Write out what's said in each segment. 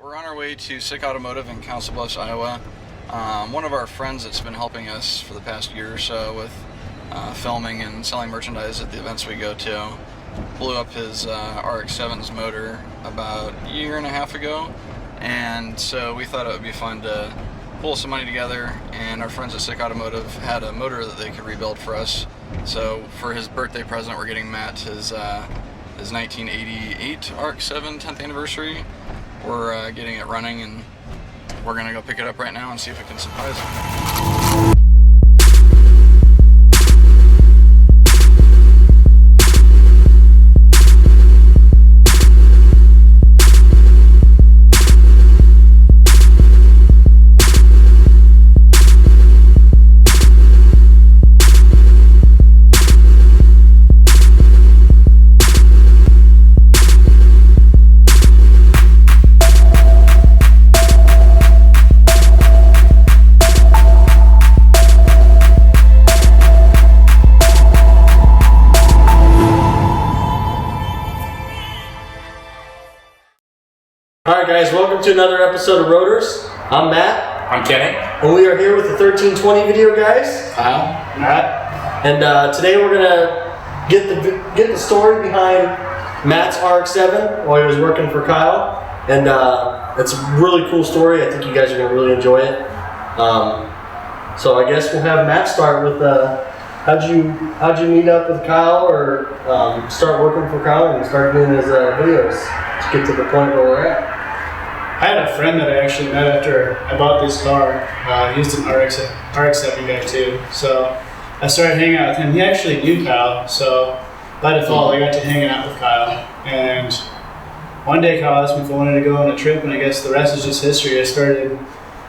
We're on our way to Sick Automotive in Council Bluffs, Iowa. One of our friends that's been helping us for the past year or so with filming and selling merchandise at the events we go to blew up his RX7's motor about a year and a half ago, and so we thought it would be fun to pull some money together, and our friends at Sick Automotive had a motor that they could rebuild for us. So for his birthday present, we're getting Matt his 1988 RX7 10th anniversary. We're getting it running, and we're gonna go pick it up right now and see if we can surprise him. Alright guys, welcome to another episode of Rotors. I'm Matt. I'm Kenny. And we are here with the 1320 video guys. Kyle. Matt. And today we're going to get the story behind Matt's RX7 while he was working for Kyle. And it's a really cool story. I think you guys are going to really enjoy it. So I guess we'll have Matt start with how'd you meet up with Kyle, or start working for Kyle and start doing his videos to get to the point where we're at? I had a friend that I actually met after I bought this car. He was an RX7 guy too, so I started hanging out with him. He actually knew Kyle, so by default I got to hang out with Kyle. And one day Kyle asked me if I wanted to go on a trip, and I guess the rest is just history. I started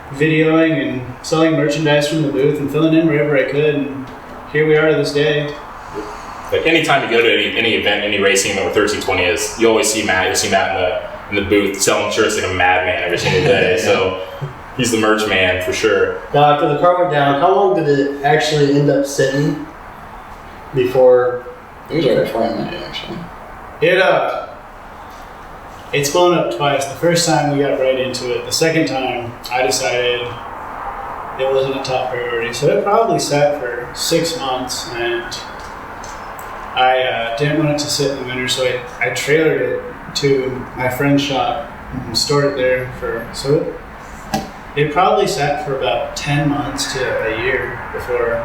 videoing and selling merchandise from the booth and filling in wherever I could, and here we are to this day. Like anytime you go to any event, any racing event where 1320 is, you always see Matt. You'll see Matt in the booth selling shirts like a madman every single day. So he's the merch man for sure. Now, after the car went down, how long did it actually end up sitting before? It was already before I met you, actually. It's blown up twice. The first time we got right into it. The second time I decided it wasn't a top priority. So it probably sat for 6 months, and I didn't want it to sit in the winter, so I trailered it to my friend's shop and stored it there so it probably sat for about 10 months to a year before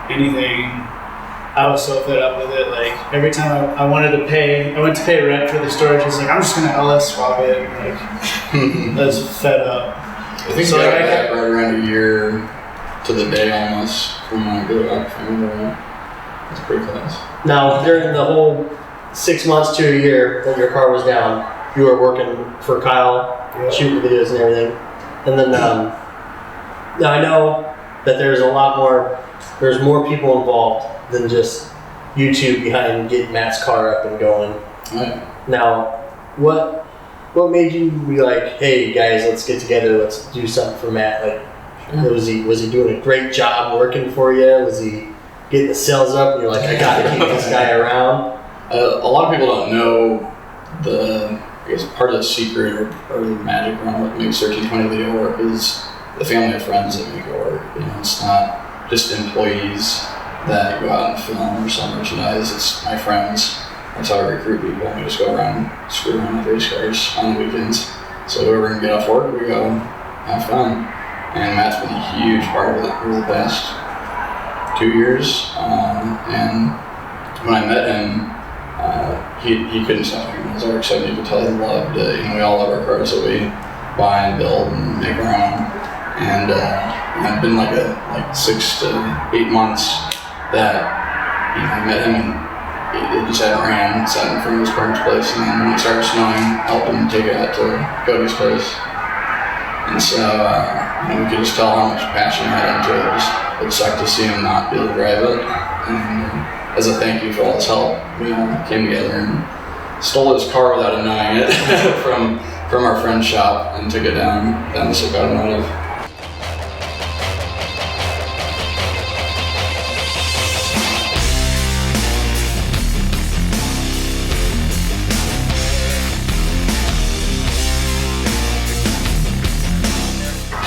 anything. I was so fed up with it. Like every time I went to pay rent for the storage, I was like, I'm just gonna LS swap it. Like I was fed up. I think so. I got right around a year to the day almost from when I grew up. It's pretty close. Now, during the whole 6 months to a year that your car was down, you were working for Kyle, shooting videos and everything. And then now I know that there's more people involved than just YouTube behind getting Matt's car up and going. Right. Now, what made you be like, hey guys, let's get together, let's do something for Matt? Like, was he doing a great job working for you? Was he getting the sales up and you're like, I gotta keep this guy around? A lot of people don't know part of the secret or the magic around what makes 1320 Video work is the family of friends that make it work. You know, it's not just employees that go out and film or sell merchandise. It's my friends. That's how I recruit people. We just go around, screw around with race cars on the weekends. So whoever can get off work, we go have fun. And Matt's been a huge part of it over the past 2 years. And when I met him, he couldn't stop making his RX7. You could tell he loved it. You know, we all love our cars that we buy and build and make our own. And it's been like 6 to 8 months that I met him, and it just had ran, sat in front of his parents' place, and then when it started snowing, helped him take it out to Cody's place. And so we could just tell how much passion he had into it. It sucked to see him not be able to drive it. And as a thank you for all his help, we came together and stole his car without him knowing it from our friend's shop and took it down to Sick Automotive.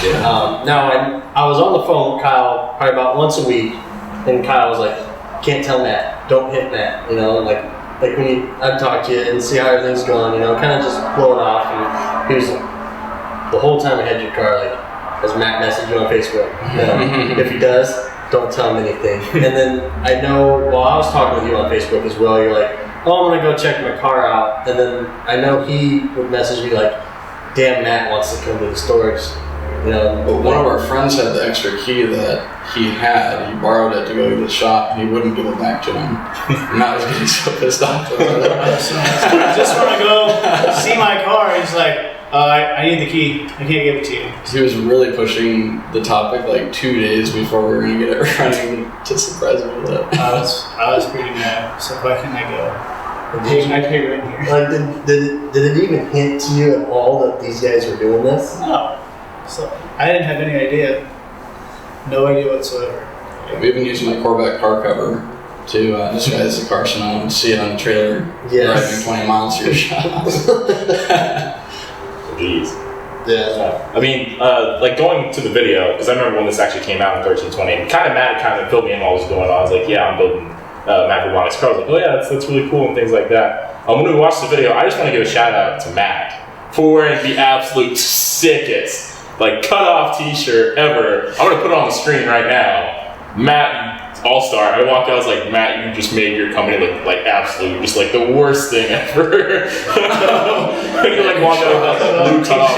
Yeah. Now, I was on the phone with Kyle probably about once a week, and Kyle was like, "Can't tell Matt, don't hit Matt," you know, like when I'd talk to you and see how everything's going, you know, kind of just blow it off. And he was the whole time I had your car, like, has Matt messaged you on Facebook? You know, if he does, don't tell him anything. And then I know while I was talking with you on Facebook as well, you're like, "Oh, I'm gonna go check my car out," and then I know he would message me like, "Damn, Matt wants to come to the storage." You know, but one of our friends had the extra key that he had. He borrowed it to go to the shop, and he wouldn't give it back to him. Matt was getting so pissed off. I just want to go see my car. He's like, I need the key. I can't give it to you. He was really pushing the topic like 2 days before we were going to get it running to surprise him with it. I was pretty mad. So why can't I go? I pay rent here. Like, did it even hint to you at all that these guys were doing this? No. So I didn't have any idea. No idea whatsoever. We even used my Corvette car cover to disguise the car so no one would see it on the trailer driving 20 miles to your shop. Jeez. Yeah. I mean, like going to the video, because I remember when this actually came out in 1320, and Matt kind of filled me in while it was going on. I was like, yeah, I'm building Matt Vrbanac car. I was like, oh yeah, that's really cool and things like that. When we watched the video, I just want to give a shout out to Matt for wearing the absolute sickest, like, cut-off t-shirt ever. I'm going to put it on the screen right now. Matt, all-star. I walked out, I was like, Matt, you just made your company look like absolute, just like the worst thing ever. You like walked out with that blue cut-off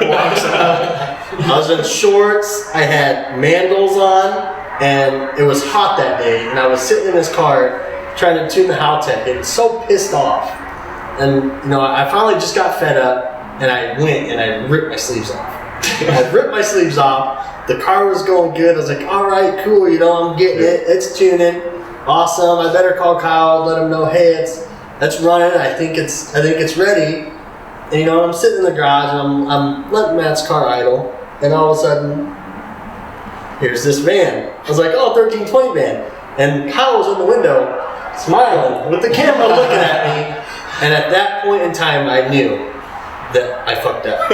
t-shirt. I was in shorts, I had mandals on, and it was hot that day, and I was sitting in this car trying to tune the Haltech. It was so pissed off. And, you know, I finally just got fed up, and I went and I ripped my sleeves off. I ripped my sleeves off. The car was going good. I was like, all right, cool, you know, I'm getting it. It's tuning. Awesome. I better call Kyle, let him know, hey, it's running. I think it's ready. And, you know, I'm sitting in the garage, and I'm letting Matt's car idle, and all of a sudden, here's this van. I was like, oh, 1320 van. And Kyle was in the window, smiling, with the camera looking at me. And at that point in time, I knew that I fucked up.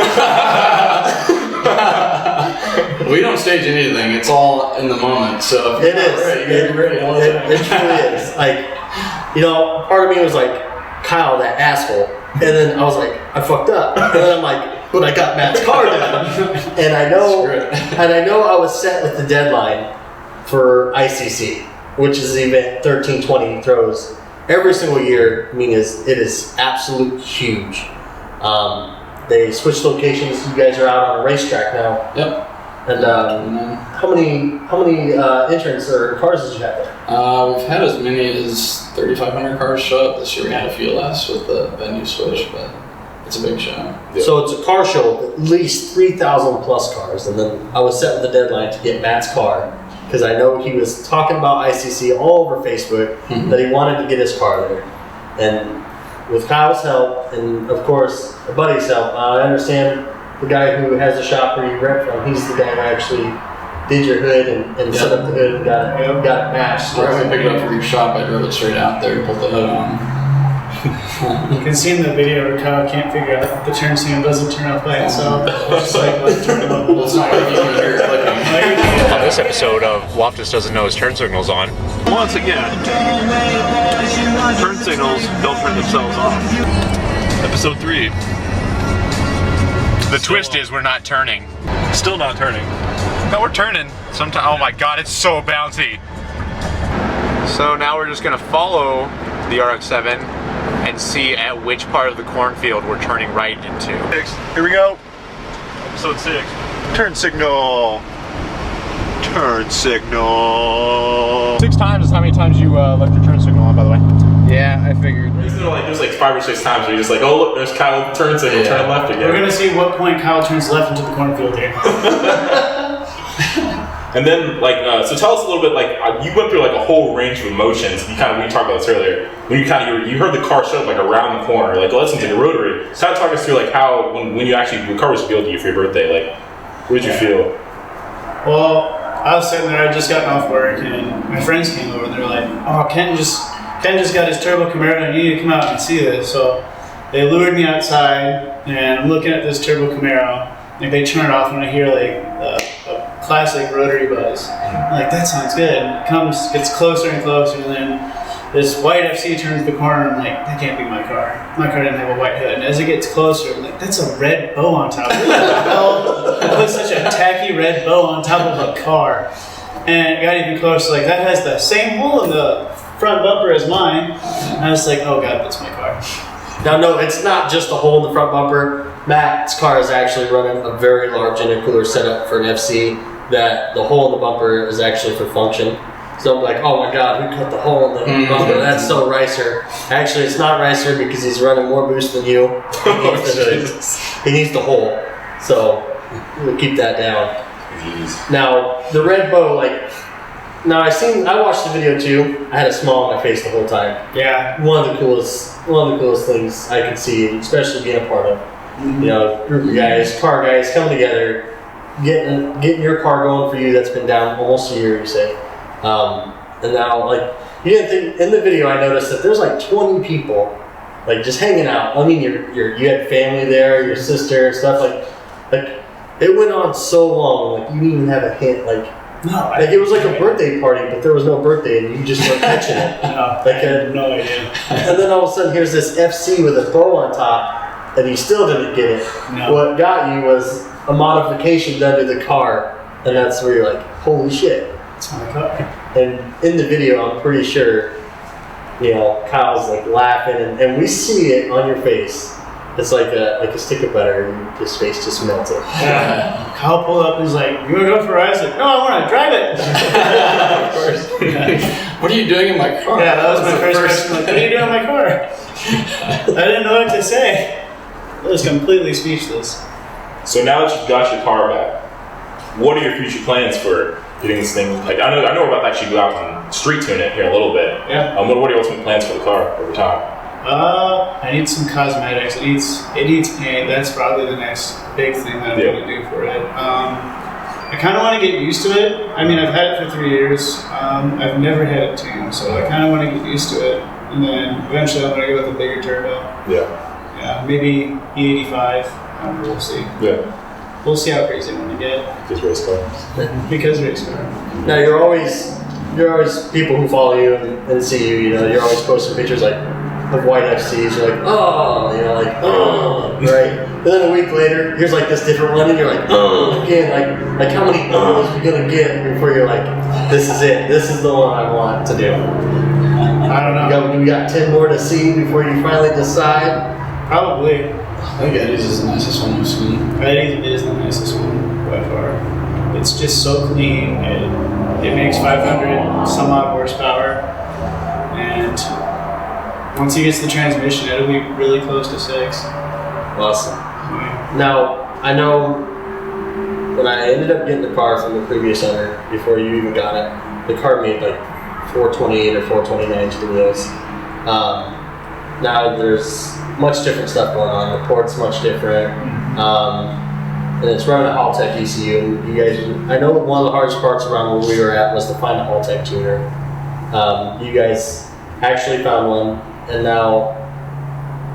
We don't stage anything. It's all in the moment. So if it is. Right, it truly is. Like, you know, part of me was like, Kyle, that asshole. And then I was like, I fucked up. And then I'm like, but I got Matt's car down. And I know I was set with the deadline for ICC, which is the event 1320 throws every single year. I mean, it is absolute huge. They switched locations. You guys are out on a racetrack now. Yep. And how many entrants or cars did you have there? We've had as many as 3,500 cars show up. This year we had a few less with the venue switch, but it's a big show. Yeah. So it's a car show with at least 3,000 plus cars. And then I was set with the deadline to get Matt's car, because I know he was talking about ICC all over Facebook, that he wanted to get his car there. And with Kyle's help, and of course a buddy's help, I understand the guy who has the shop where you rent from, he's the guy who actually did your hood and set up the hood and got it matched. Right when we picked it up from your shop, I drove it straight out there, put the hood on. You can see in the video where Kyle can't figure out if the turn signal doesn't turn off by itself. It's just like, let's turn it on. Well, it's not like you can hear it clicking. On this episode of Loftis Doesn't Know His Turn Signal's On. Once again, turn signals don't turn themselves off. Episode 3. The twist is we're not turning. Still not turning. No, we're turning. Sometimes. Oh my god, it's so bouncy. So now we're just gonna follow the RX7 and see at which part of the cornfield we're turning right into. Here we go. Episode 6. Turn signal. Turn signal. 6 times is how many times you left your turn signal on, by the way. Yeah, I figured. There's like 5 or 6 times where you're just like, oh look, there's Kyle with the turn signal, turn left again. We're gonna see what point Kyle turns left into the cornfield here. And then, like, so tell us a little bit, like, you went through like a whole range of emotions. We talked about this earlier. When you heard the car show up like around the corner, like, well, that's into the rotary. So kind of talk us through like how when you actually the car was revealed to you for your birthday, like, what did you feel? Well, I was sitting there. I just gotten off work, and my friends came over. and They're like, "Oh, Ken just got his turbo Camaro, and you need to come out and see this." So they lured me outside, and I'm looking at this turbo Camaro, like they turn it off when I hear like a classic rotary buzz. I'm like, that sounds good. And it gets closer and closer, and then this white FC turns the corner, and I'm like, that can't be my car. My car didn't have a white hood. And as it gets closer, I'm like, that's a red bow on top. What the hell? I put such a tacky red bow on top of a car. And it got even closer, like that has the same hole in the front bumper as mine. And I was like, oh God, that's my car. Now, no, it's not just a hole in the front bumper. Matt's car is actually running a very large intercooler setup for an FC that the hole in the bumper is actually for function. So I'm like, oh my God, who cut the hole in the bumper? That's so Ricer. Actually, it's not Ricer because he's running more boost than you. He needs the hole. So we'll keep that down. Now, the red bow, I watched the video too. I had a smile on my face the whole time. Yeah. One of the coolest things I could see, especially being a part of. You know, group of guys, car guys coming together, getting your car going for you that's been down almost a year, you say. And now, you didn't think, in the video I noticed that there's 20 people, just hanging out. I mean, you had family there, your sister and stuff, it went on so long, you didn't even have a hint, no, it was like a birthday party, but there was no birthday, and you just weren't catching it. No, I had no idea. And then all of a sudden, here's this FC with a bow on top, and you still didn't get it. No. What got you was a modification done to the car, and that's where you're like, holy shit. It's my car. And in the video, I'm pretty sure, Kyle's laughing, and we see it on your face. It's like a stick of butter, and his face just melted. Yeah. Kyle pulled up and he's like, you want to go for a ride? I was like, no, I want to drive it. Of course. Yeah. What are you doing in my car? Yeah, that was my first question. What are you doing in my car? I didn't know what to say. I was completely speechless. So now that you've got your car back, what are your future plans for getting this thing? I know we're about to actually go out and street tune it here in a little bit. Yeah. What are your ultimate plans for the car over time? I need some cosmetics. It needs paint. That's probably the next big thing that I'm going to do for it. I kind of want to get used to it. I mean, I've had it for 3 years. I've never had it tuned, so I kind of want to get used to it. And then eventually I'm going to go with a bigger turbo. Yeah. Yeah, maybe E85. We'll see. Yeah. We'll see how crazy I want to get. Because race car. Because race car. Now, you're always people who follow you and see you, you're always posting pictures of white FCs, you're like, oh, right? And then a week later, here's this different one, and you're like, oh, again, how many ohs are you gonna get before you're like, this is it, this is the one I want to do? I don't know. We got 10 more to see before you finally decide? Probably. I think Eddie's is the nicest one we've seen. Eddie's is the nicest one by far. It's just so clean, and it makes 500 some odd horsepower, and once he gets the transmission, it'll be really close to 6. Awesome. Now, I know when I ended up getting the car from the previous owner, before you even got it, the car made 428 or 429 to the wheels. Now there's much different stuff going on. The port's much different. And it's running a Haltech ECU. And you guys, I know one of the hardest parts around where we were at was to find a Haltech tuner. You guys actually found one. And now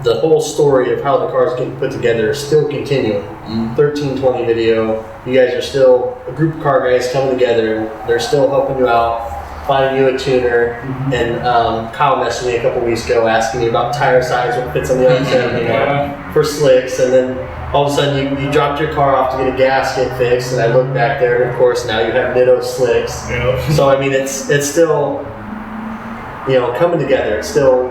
the whole story of how the car's getting put together is still continuing. 1320 Video, you guys are still a group of car guys coming together, and they're still helping you out, finding you a tuner. And Kyle messaged me a couple weeks ago asking me about tire size, what fits on the RX7, for slicks. And then all of a sudden you dropped your car off to get a gasket fixed, and I looked back there, and of course now you have Nitto slicks. Yep. So I mean, it's still, coming together. It's still,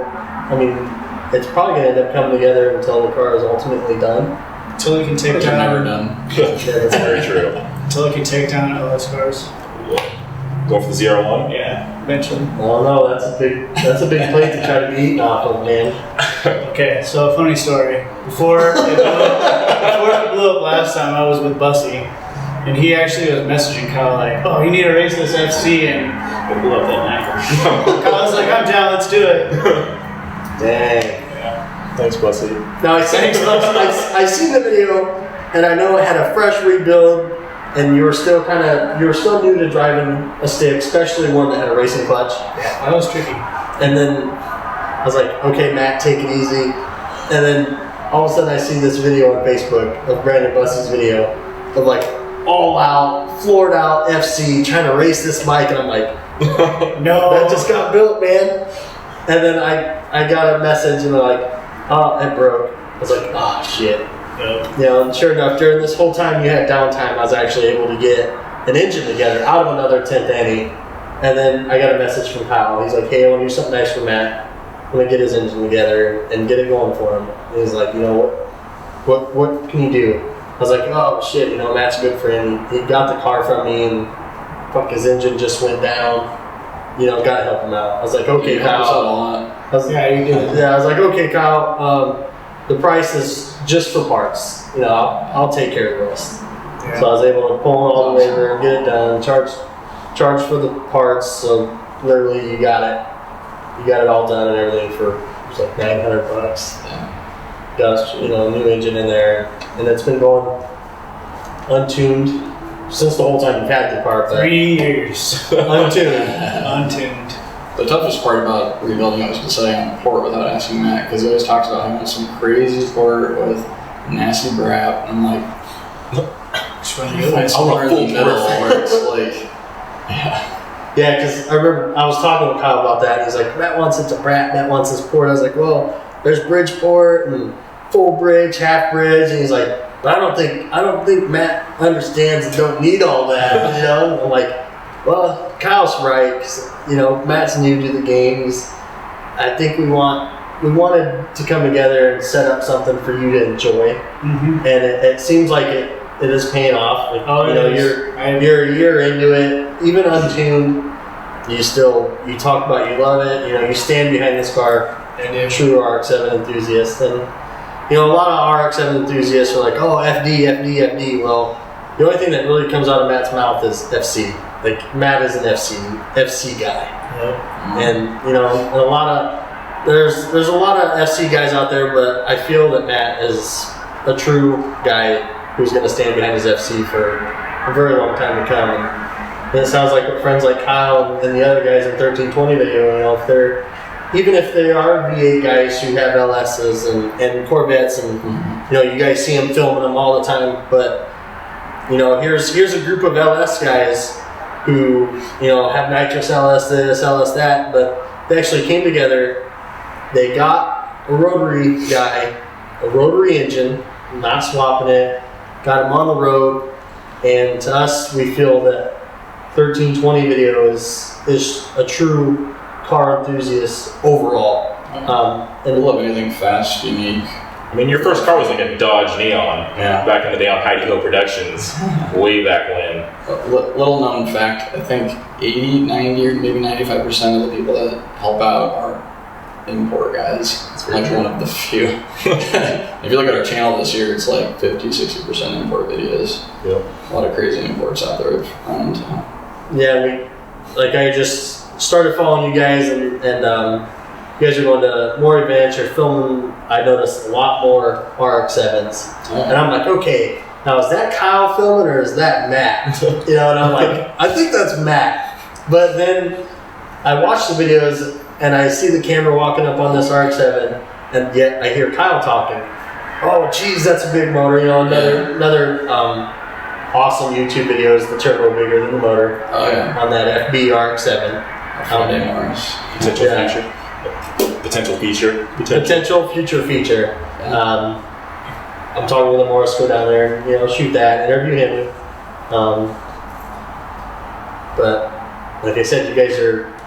it's probably going to end up coming together until the car is ultimately done. Until it can take They're down. never done. Yeah, that's very true. Until it can take down LS cars. Go for the 01? Yeah, eventually. Oh no, that's a big plate to try to be eaten off of, man. Okay, so a funny story. Before it blew up last time, I was with Bussy, and he actually was messaging Kyle oh, you need to race this FC, and it blew up that night. Kyle was like, I'm down, let's do it. Dang. Yeah. Thanks, Bussy. Now I seen the video, and I know it had a fresh rebuild, and you were still new to driving a stick, especially one that had a racing clutch. Yeah, that was tricky. And then I was like, okay, Matt, take it easy. And then all of a sudden I see this video on Facebook of Brandon Bussey's video of like all out, floored out FC trying to race this bike, and I'm like, no, that just got built, man. And then I got a message and they're like, oh, it broke. I was like, oh shit. Yep. You know, and sure enough, during this whole time you had downtime, I was actually able to get an engine together out of another 10th Annie. And then I got a message from Kyle. He's like, hey, I want to do something nice for Matt. I'm going to get his engine together and get it going for him. And he's like, you know, what can you do? I was like, oh shit, you know, Matt's a good friend. He got the car from me and fuck, his engine just went down. You know, gotta help him out. I was like, okay, Kyle. Yeah, you did. Yeah, I was like, okay, Kyle, the price is just for parts. You know, I'll take care of the rest. Yeah. So I was able to pull it all the way there and get it done. Charge for the parts. So literally, you got it all done and everything for it was like $900. Yeah. Got a new engine in there, and it's been going untuned since the whole time you've had the car. 3 years. Untuned. Untuned. The toughest part about rebuilding it was deciding on the port without asking Matt, because he always talks about having some crazy port with nasty brap, and I'm like, I'll somewhere in the middle where it's like, Yeah, because I remember I was talking with Kyle about that. He's like, Matt wants it to brat, Matt wants his port. I was like, well, there's Bridgeport and full bridge, half bridge, and he's like, but I don't think Matt understands and don't need all that, you know? And I'm like, well, Kyle's right, 'cause, you know, Matt's new to the game. I think we wanted to come together and set up something for you to enjoy, Mm-hmm. and it seems like it is paying off. Like, Oh, you know, it is. you're a year into it, even untuned. You talk about you love it. You know, you stand behind this car. I do. True RX7 enthusiast, and you know, a lot of RX7 enthusiasts are like, oh, FD. Well, the only thing that really comes out of Matt's mouth is FC. Like, Matt is an FC guy. Yep. And you know, there's a lot of FC guys out there, but I feel that Matt is a true guy who's going to stand behind his FC for a very long time to come. And it sounds like with friends like Kyle and the other guys in 1320 Video, you know, even if they are V8 guys who have LSs and Corvettes, and you know, you guys see them filming them all the time, but you know, here's a group of LS guys who, you know, have nitrous LS this, LS that, but they actually came together. They got a rotary guy, a rotary engine, not swapping it, got him on the road, and to us, we feel that 1320 Video is a true car enthusiast overall. I love anything fast, unique. I mean, your first car was like a Dodge Neon back in the day on Heidi Hill Productions, way back when. Little known fact, I think 80, 90, or maybe 95% of the people that help out are import guys. It's like one of the few. If you look at our channel this year, it's like 50-60% import videos. Yep. A lot of crazy imports out there around. Yeah, I just started following you guys, and you guys are going to more events. You're filming, I noticed, a lot more RX7s. And I'm like, okay, now is that Kyle filming or is that Matt? You know, and I'm like, I think that's Matt. But then I watch the videos and I see the camera walking up on this RX7, and yet I hear Kyle talking. Oh, geez, that's a big motor. You know, another awesome YouTube video is the turbo bigger than the motor. Oh yeah. On that FB RX7. Friday mornings. Potential feature. Potential future feature. I'm talking with him more. Let's go down there and, you know, shoot that, interview him. But like I said, you guys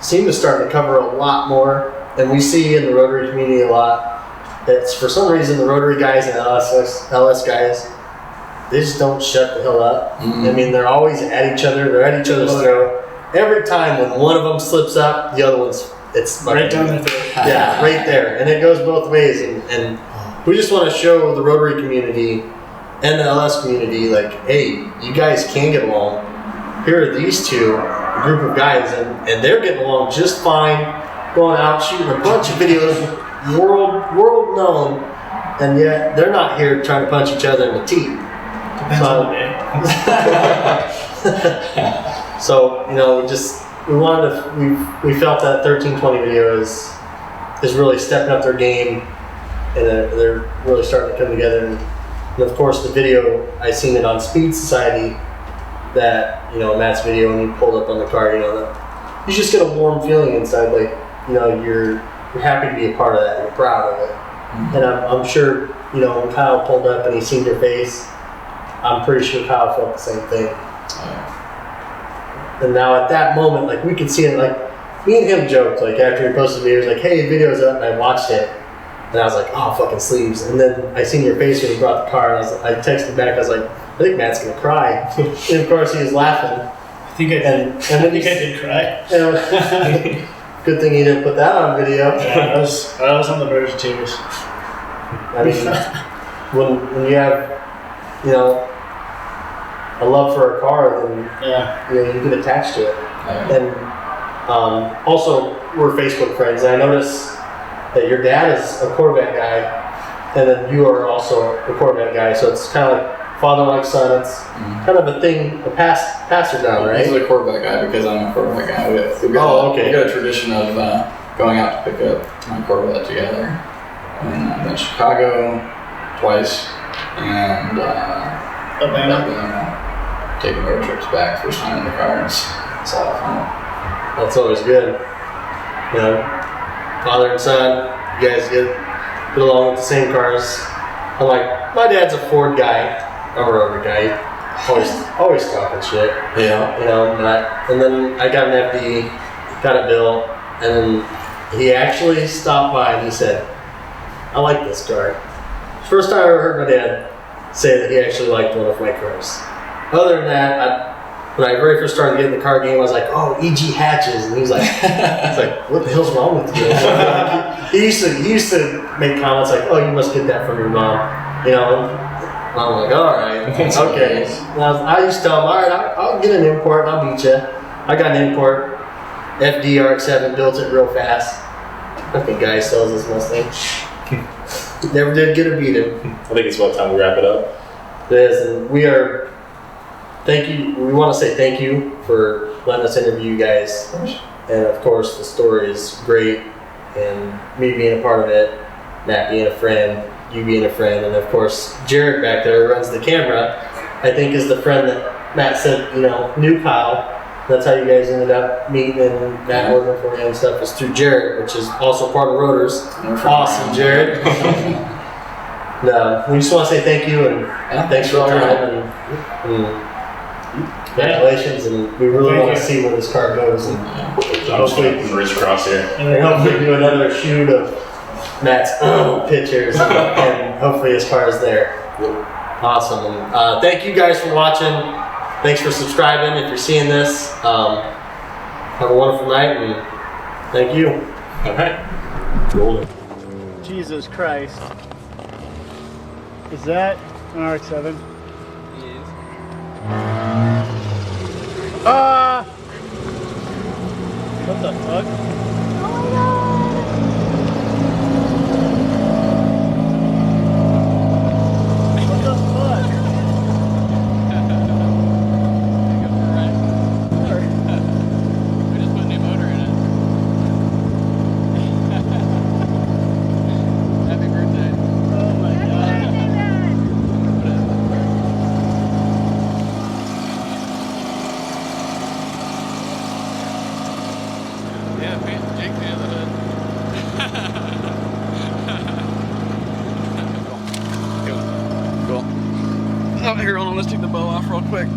seem to start to cover a lot more, and we see in the rotary community a lot. It's for some reason the rotary guys and LS guys, they just don't shut the hell up. Mm-hmm. I mean, they're always at each other. They're at each other's throat. Every time when one of them slips up, the other it's Right down their throat. Yeah, right there, and it goes both ways. And we just want to show the rotary community and the LS community, like, hey, you guys can get along. Here are these two, a group of guys, and they're getting along just fine, going out shooting a bunch of videos, world known, and yet they're not here trying to punch each other in the teeth. Depends on the day. So, you know, we felt that 1320 Video is really stepping up their game, and they're really starting to come together. And of course, the video, I seen it on Speed Society, that, you know, Matt's video, and he pulled up on the car, you know, that you just get a warm feeling inside, like, you know, you're happy to be a part of that, you're proud of it. And I'm sure, you know, when Kyle pulled up and he seen your face, I'm pretty sure Kyle felt the same thing. And now at that moment, like, we could see it, like, me and him joked, like, after he posted the video, he was like, hey, the video's up, and I watched it. And I was like, oh, fucking sleeves. And then I seen your face when he brought the car, and I texted back, I was like, I think Matt's gonna cry. And of course he was laughing. I think I did. And then I think I did cry. You know, good thing he didn't put that on video. Yeah, I was on the verge of tears. I mean, when you have, you know, a love for a car, then Yeah. you know, you get attached to it. And also, we're Facebook friends, and I noticed that your dad is a Corvette guy, and then you are also a Corvette guy, so it's kind of like father like son. It's kind of a thing, a passer down, right? He's a Corvette guy because I'm a Corvette guy. We've got, okay. We've got a tradition of going out to pick up my Corvette together. And I've been to Chicago twice, and Atlanta. Taking road trips back, first time in the car. It's a lot of fun. That's always good. You know, father and son, you guys get along with the same cars. I'm like, my dad's a Ford guy, I'm a Rover guy. Always talking shit. Yeah. You know, and then I got an FD, got it built, and then he actually stopped by and he said, I like this car. First time I ever heard my dad say that he actually liked one of my cars. Other than that, when I very first started getting the car game, I was like, oh, EG hatches. And he was like, what the hell's wrong with you? He used to make comments like, oh, you must get that from your mom. You know, and I'm like, all right, okay. And I used to tell him, all right, I'll get an import and I'll beat you. I got an import, FD RX7, built it real fast. Fucking guy sells this Mustang. Never did get a beat him. I think it's about time we wrap it up. It is, and we want to say thank you for letting us interview you guys. And of course, the story is great, and me being a part of it, Matt being a friend, you being a friend, and of course, Jared back there who runs the camera, I think is the friend that Matt said, you know, knew Kyle. That's how you guys ended up meeting and Matt working for you and stuff, is through Jared, which is also part of Rotors. Awesome, Jared. No, we just want to say thank you, and thanks for all your help, and congratulations, and we really want to see where this car goes, and I'm just going to reach across here. and hopefully do another shoot of Matt's pictures, and hopefully his car is there. Awesome. And, thank you guys for watching. Thanks for subscribing. If you're seeing this, have a wonderful night, and thank you. All right. Roll it. Jesus Christ. Is that an RX-7? What the fuck? What the fuck? We just put a new motor in it. Happy birthday. Oh my god. Yeah, paint Jake the other hood. Cool. Oh, here, hold on, let's take the bow off real quick.